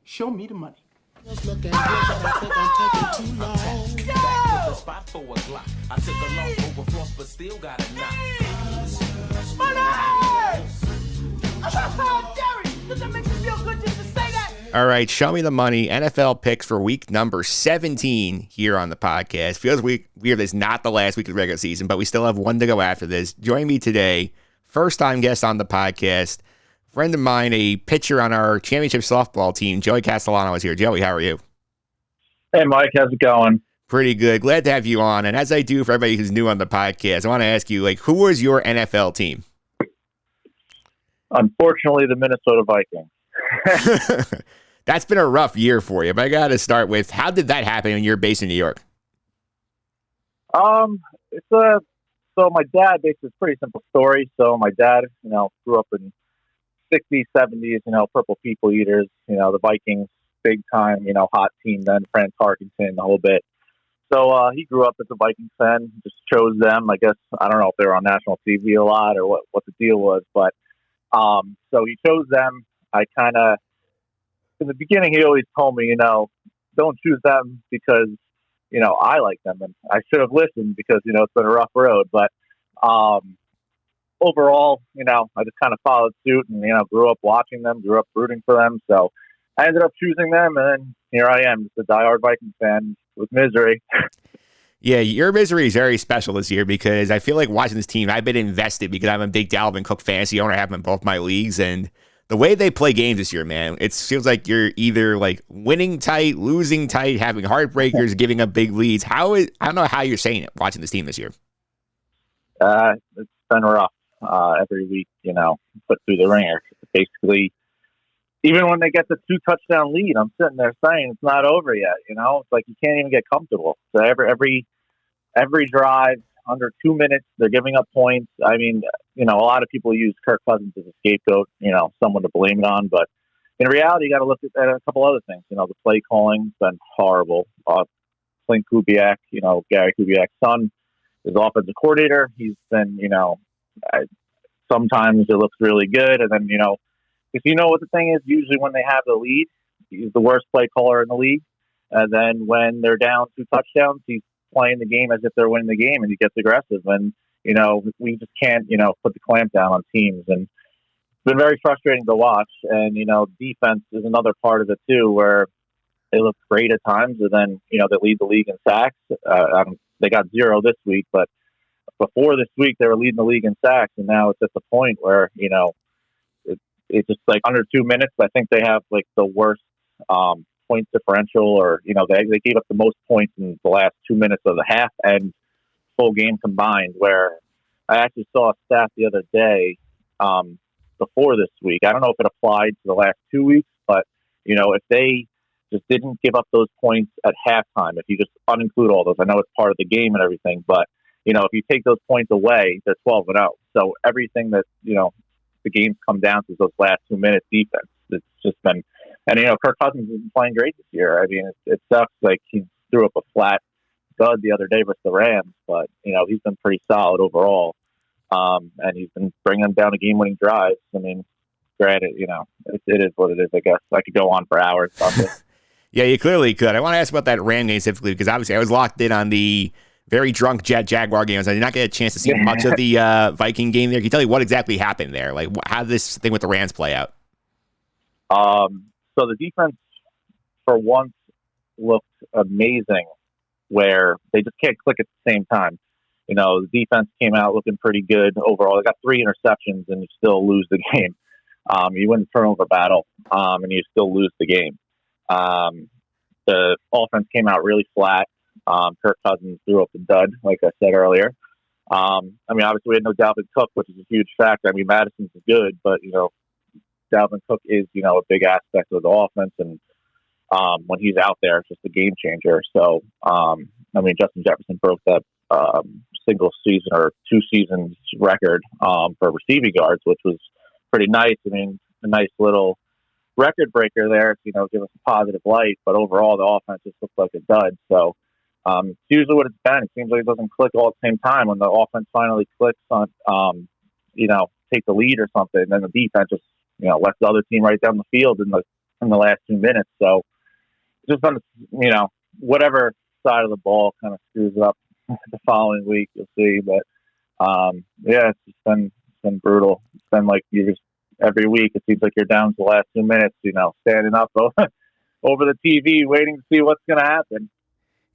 Show me the money. Just looking good, but I think I'm taking too long. Back to the spot for a Glock. I took a loss over floss, but still got a knock. Money! Jerry, does that make you feel good just to say that? All right, show me the money. NFL picks for week number 17 here on the podcast. Feels weird that it's not the last week of the regular season, but we still have one to go after this. Joining me today, first-time guest on the podcast, friend of mine, a pitcher on our championship softball team, Joey Castellano is here. Joey, how are you? Hey, Mike, how's it going? Pretty good. Glad to have you on. And as I do for everybody who's new on the podcast, I want to ask you, who was your NFL team? Unfortunately, the Minnesota Vikings. That's been a rough year for you, but I got to start with, how did that happen when you're based in New York? So my dad, basically, it's a pretty simple story. So my dad, grew up in 60s, 70s, purple people eaters, the Vikings, big time, hot team then, Frank Tarkenton, a whole bit. So he grew up as a Vikings fan, just chose them. I guess, I don't know if they were on national TV a lot or what the deal was, but so he chose them. I kind of, in the beginning, he always told me, don't choose them because, I like them. And I should have listened because, it's been a rough road. But overall, I just kind of followed suit and, grew up watching them, grew up rooting for them. So I ended up choosing them. And then here I am, just a diehard Vikings fan with misery. Yeah, your misery is very special this year because I feel like watching this team, I've been invested because I'm a big Dalvin Cook fantasy owner. I have him in both my leagues. And the way they play games this year, man, it feels like you're either winning tight, losing tight, having heartbreakers, giving up big leads. I don't know how you're saying it watching this team this year. It's been rough every week, put through the ringer. Basically, even when they get the 2-touchdown lead, I'm sitting there saying it's not over yet. It's like you can't even get comfortable. So every drive, under 2 minutes, they're giving up points. I mean, a lot of people use Kirk Cousins as a scapegoat, someone to blame it on. But in reality, you got to look at a couple other things. The play calling's been horrible. Clint Kubiak, Gary Kubiak's son, is offensive coordinator. He's been, sometimes it looks really good. And then, if what the thing is, usually when they have the lead, he's the worst play caller in the league. And then when they're down 2 touchdowns, he's playing the game as if they're winning the game, and he gets aggressive. And, we just can't, put the clamp down on teams. And it's been very frustrating to watch. And, defense is another part of it too, where they look great at times. And then, they lead the league in sacks. They got 0 this week, but before this week, they were leading the league in sacks. And now it's at the point where, it's just under 2 minutes. I think they have the worst point differential, or they gave up the most points in the last 2 minutes of the half and full game combined. Where I actually saw a stat the other day before this week. I don't know if it applied to the last 2 weeks, but if they just didn't give up those points at halftime, if you just uninclude all those, I know it's part of the game and everything, but if you take those points away, they're 12-0. So everything that the games come down to those last 2 minutes defense. It's just been, and Kirk Cousins has been playing great this year. I mean, it sucks. He threw up a flat dud the other day versus the Rams, but he's been pretty solid overall. And he's been bringing them down to game-winning drives. I mean, granted, it is what it is. I guess I could go on for hours on this. Yeah, you clearly could. I want to ask about that Ram game specifically because obviously I was locked in on the very drunk Jaguar games. I did not get a chance to see much of the Viking game there. Can you tell me what exactly happened there? How did this thing with the Rams play out? So the defense, for once, looked amazing, where they just can't click at the same time. The defense came out looking pretty good overall. They got 3 interceptions, and you still lose the game. You win the turnover battle, and you still lose the game. The offense came out really flat. Kirk Cousins threw up the dud, like I said earlier. Obviously we had no Dalvin Cook, which is a huge factor. Madison's good, but, Dalvin Cook is, a big aspect of the offense. And when he's out there, it's just a game changer. So, Justin Jefferson broke that single season or 2 seasons record for receiving yards, which was pretty nice. A nice little record breaker there to, give us a positive light. But overall, the offense just looks like a dud. So, it's usually what it's been. It seems like it doesn't click all at the same time. When the offense finally clicks on, take the lead or something, then the defense just, lets the other team right down the field in the in the last 2 minutes. So just on whatever side of the ball kind of screws up the following week, you'll see. But it's just been brutal. It's been like you just every week it seems like you're down to the last 2 minutes, standing up over the TV waiting to see what's going to happen.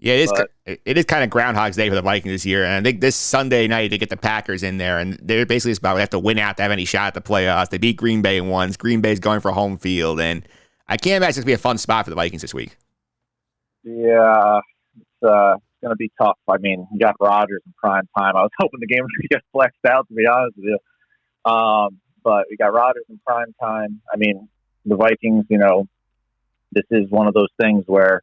Yeah, it is kind of Groundhog's Day for the Vikings this year. And I think this Sunday night they get the Packers in there, and they're basically just about they have to win out to have any shot at the playoffs. They beat Green Bay once. Green Bay's going for home field, and I can't imagine it's going to be a fun spot for the Vikings this week. Yeah, it's going to be tough. I mean, you got Rodgers in prime time. I was hoping the game was going to get flexed out, to be honest with you. But we got Rodgers in prime time. I mean, the Vikings, this is one of those things where,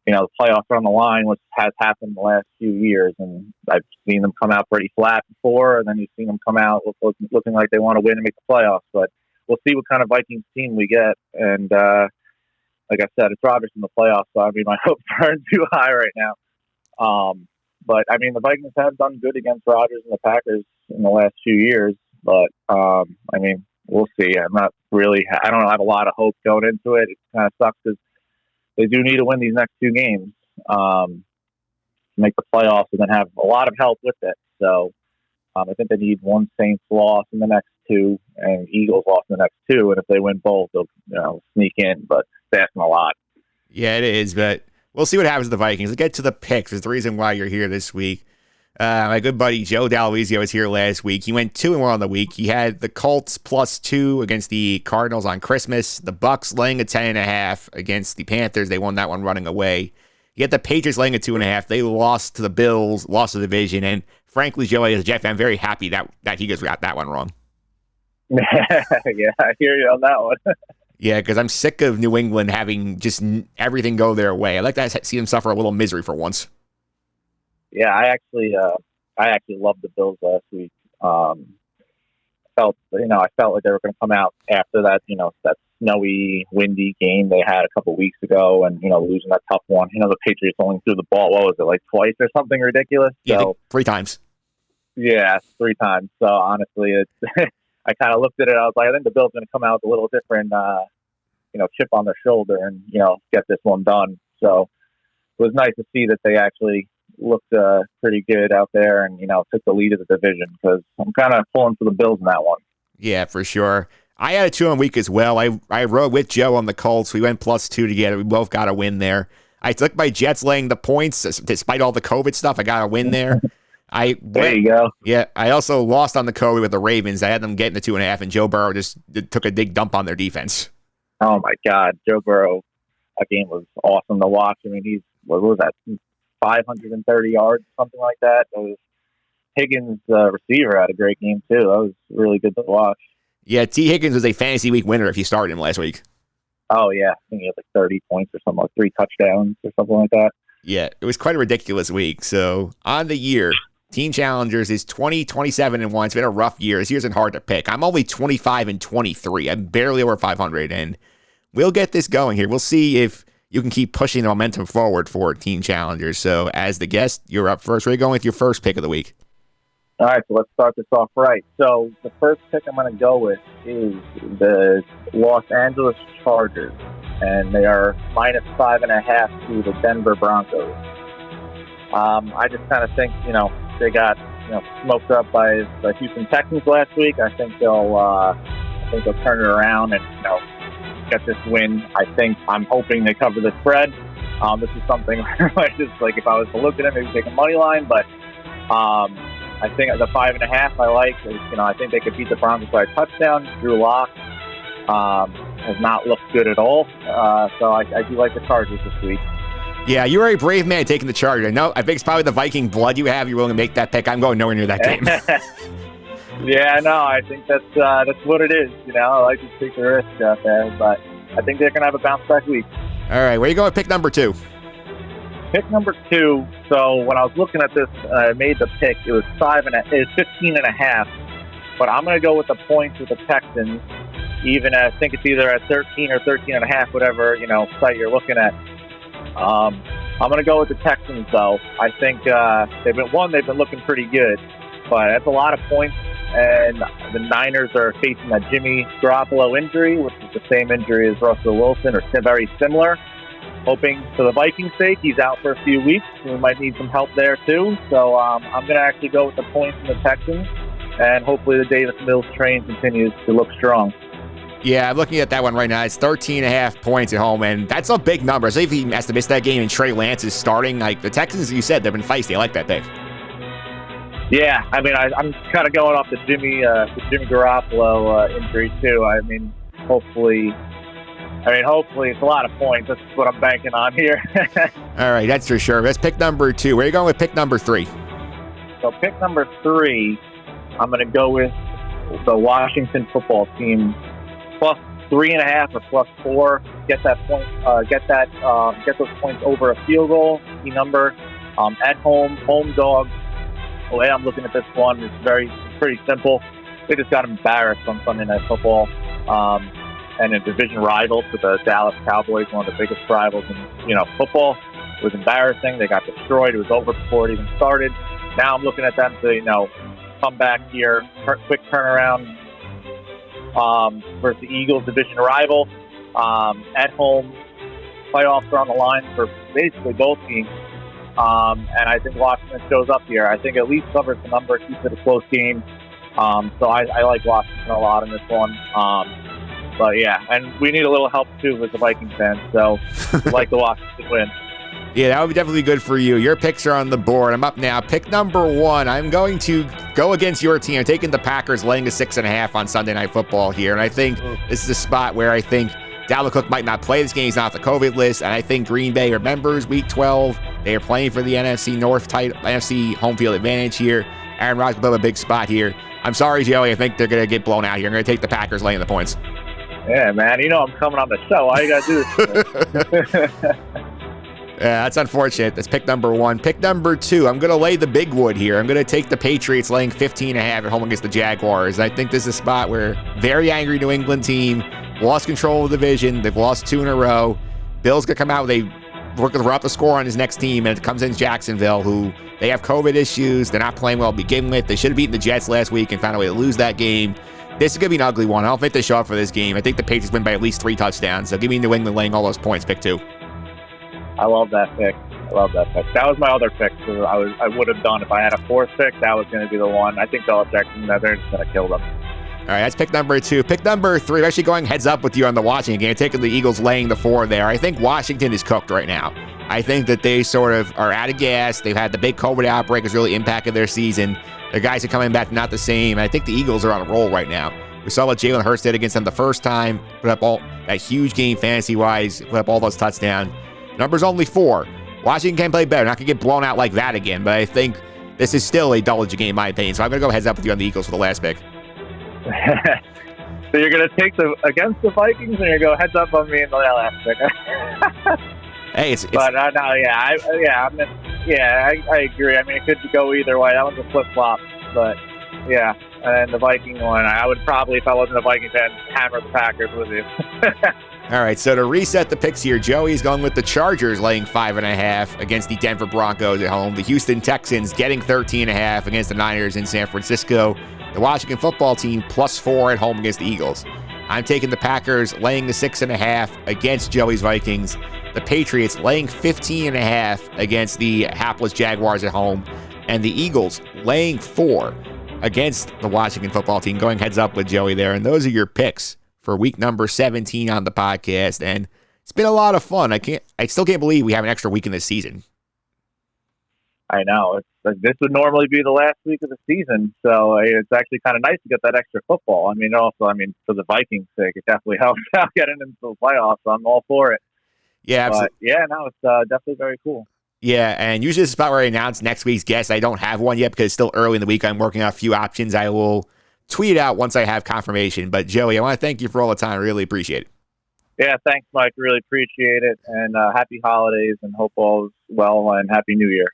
the playoffs are on the line, which has happened the last few years. And I've seen them come out pretty flat before, and then you've seen them come out looking like they want to win and make the playoffs. But we'll see what kind of Vikings team we get. And like I said, it's Rodgers in the playoffs, so I mean, my hopes aren't too high right now. But, I mean, the Vikings have done good against Rodgers and the Packers in the last few years. But, I mean, we'll see. I don't have a lot of hope going into it. It kind of sucks because they do need to win these next 2 games to make the playoffs and then have a lot of help with it. So I think they need one Saints loss in the next 2 and Eagles loss in the next 2. And if they win both, they'll sneak in. But it's asking a lot. Yeah, it is. But we'll see what happens with the Vikings. Let's get to the picks. It's the reason why you're here this week. My good buddy Joe D'Aloisio was here last week. He went 2-1 on the week. He had the Colts +2 against the Cardinals on Christmas. The Bucks laying a 10.5 against the Panthers. They won that one running away. He had the Patriots laying a 2.5. They lost to the Bills, lost the division. And frankly, Joey, as a Jet fan, I'm very happy that he just got that one wrong. Yeah, I hear you on that one. Yeah, because I'm sick of New England having just everything go their way. I like to see them suffer a little misery for once. Yeah, I actually loved the Bills last week. I felt like they were going to come out after that, that snowy, windy game they had a couple weeks ago, and losing that tough one. The Patriots only threw the ball. What was it, like twice or something ridiculous? Yeah, so, 3 times. Yeah, 3 times. So honestly, I kind of looked at it. I was like, I think the Bills are going to come out with a little different, chip on their shoulder and get this one done. So it was nice to see that they actually looked pretty good out there and, took the lead of the division, because I'm kind of pulling for the Bills in that one. Yeah, for sure. I had a 2-1 week as well. I rode with Joe on the Colts. We went +2 together. We both got a win there. I took my Jets laying the points. Despite all the COVID stuff, I got a win there. There you go. Yeah, I also lost on the COVID with the Ravens. I had them getting the 2.5, and Joe Burrow just took a big dump on their defense. Oh, my God. Joe Burrow, that game was awesome to watch. I mean, what was that, 530 yards, something like that. It was Higgins, receiver, had a great game, too. That was really good to watch. Yeah, T. Higgins was a fantasy week winner if you started him last week. Oh, yeah. I think he had like 30 points or something, like 3 touchdowns or something like that. Yeah, it was quite a ridiculous week. So, on the year, Team Challengers is 20-27-1. It's been a rough year. This year's been hard to pick. I'm only 25-23. I'm barely over 500, and we'll get this going here. We'll see if you can keep pushing the momentum forward for Team Challengers. So, as the guest, you're up first. Where are you going with your first pick of the week? All right, so let's start this off right. So, the first pick I'm going to go with is the Los Angeles Chargers, and they are -5.5 to the Denver Broncos. I just kind of think, they got smoked up by the Houston Texans last week. I think they'll turn it around and get this win. I'm hoping they cover the spread. This is something just like if I was to look at it, maybe take a money line, but I think the 5.5 I like. I think they could beat the Broncos by a touchdown. Drew Lock has not looked good at all, so I do like the Chargers this week. Yeah, you're a brave man taking the Chargers. I think it's probably the Viking blood you have. You're willing to make that pick. I'm going nowhere near that game. Yeah, no, I think that's what it is. I like to take the risk out there, but I think they're going to have a bounce back week. All right, where you going with pick number 2? Pick number 2. So when I was looking at this, I made the pick. It was 15.5, but I'm going to go with the points with the Texans. Even I think it's either at 13 or 13.5, whatever site you're looking at. I'm going to go with the Texans, though. I think they've been looking pretty good, but that's a lot of points and the Niners are facing that Jimmy Garoppolo injury, which is the same injury as Russell Wilson, or very similar. Hoping for the Vikings' sake, he's out for a few weeks. We might need some help there too. So I'm going to actually go with the points from the Texans, and hopefully the Davis Mills train continues to look strong. Yeah, I'm looking at that one right now. It's 13.5 points at home, and that's a big number. So if he has to miss that game and Trey Lance is starting, like the Texans, you said, they've been feisty. I like that pick. Yeah, I mean, I'm kind of going off the Jimmy Garoppolo injury too. I mean, hopefully it's a lot of points. That's what I'm banking on here. All right, that's for sure. That's pick number 2. Where are you going with pick number 3? So pick number 3, I'm going to go with the Washington football team plus 3.5 or plus 4. Get that point. Get those points over a field goal. Key number. At home dog. The way I'm looking at this one is pretty simple. They just got embarrassed on Sunday Night Football. And in division rivals with the Dallas Cowboys, one of the biggest rivals in football. It was embarrassing. They got destroyed. It was over before it even started. Now I'm looking at them to come back here, quick turnaround versus the Eagles, division rival. At home, playoffs are on the line for basically both teams. And I think Washington shows up here. I think at least covers the number, keeps it a close game. So I like Washington a lot in this one. But yeah, and we need a little help too as a Vikings fan. So I like the Washington win. Yeah, that would be definitely good for you. Your picks are on the board. I'm up now. Pick number 1. I'm going to go against your team. I'm taking the Packers laying a 6.5 on Sunday Night Football here. And I think this is a spot where I think Dalvin Cook might not play this game. He's not off the COVID list. And I think Green Bay remembers Week 12. They are playing for the NFC North title, NFC home field advantage here. Aaron Rodgers will have a big spot here. I'm sorry, Joey. I think they're going to get blown out here. I'm going to take the Packers laying the points. Yeah, man. I'm coming on the show. All you got to do is Yeah, that's unfortunate. That's pick number 1. Pick number 2, I'm going to lay the big wood here. I'm going to take the Patriots laying 15.5 at home against the Jaguars. I think this is a spot where very angry New England team lost control of the division. They've lost 2 in a row. Bill's going to come out with we're up the score on his next team, and it comes in Jacksonville, who they have COVID issues. They're not playing well to begin with. They should have beaten the Jets last week and found a way to lose that game. This is going to be an ugly one. I don't think they show up for this game. I think the Patriots win by at least 3 touchdowns. So give me New England laying all those points, pick 2. I love that pick. That was my other pick. So I would have done if I had a 4th pick. That was going to be the one. I think Belichick, they're just going to kill them. All right, that's pick number 2. Pick number 3, I'm actually going heads up with you on the Washington game, taking the Eagles laying the 4 there. I think Washington is cooked right now. I think that they sort of are out of gas. They've had the big COVID outbreak has really impacted their season. Their guys are coming back not the same. I think the Eagles are on a roll right now. We saw what Jalen Hurts did against them the first time, put up all that huge game fantasy-wise, put up all those touchdowns. Number's only 4. Washington can play better. Not going to get blown out like that again, but I think this is still a double-digit game in my opinion. So I'm going to go heads up with you on the Eagles for the last pick. So you're going to take against the Vikings, and you're going to go heads up on me in the last pick. Hey, it's but no, I agree. I mean, it could go either way. That one's a flip-flop, but yeah. And the Viking one, I would probably, if I wasn't a Viking fan, hammer the Packers with you. All right, so to reset the picks here, Joey's going with the Chargers laying 5.5 against the Denver Broncos at home. The Houston Texans getting 13.5 against the Niners in San Francisco. The Washington football team plus 4 at home against the Eagles. I'm taking the Packers laying the 6.5 against Joey's Vikings. The Patriots laying 15.5 against the hapless Jaguars at home. And the Eagles laying 4 against the Washington football team. Going heads up with Joey there. And those are your picks for week number 17 on the podcast. And it's been a lot of fun. I still can't believe we have an extra week in this season. I know. This would normally be the last week of the season, so it's actually kind of nice to get that extra football. I mean, also, for the Vikings' sake, it definitely helps out getting into the playoffs. So I'm all for it. Yeah, absolutely. But yeah, no, it's definitely very cool. Yeah, and usually this is the spot where I announce next week's guest. I don't have one yet because it's still early in the week. I'm working on a few options. I will tweet out once I have confirmation. But Joey, I want to thank you for all the time. I really appreciate it. Yeah, thanks, Mike. Really appreciate it. And happy holidays and hope all is well and Happy New Year.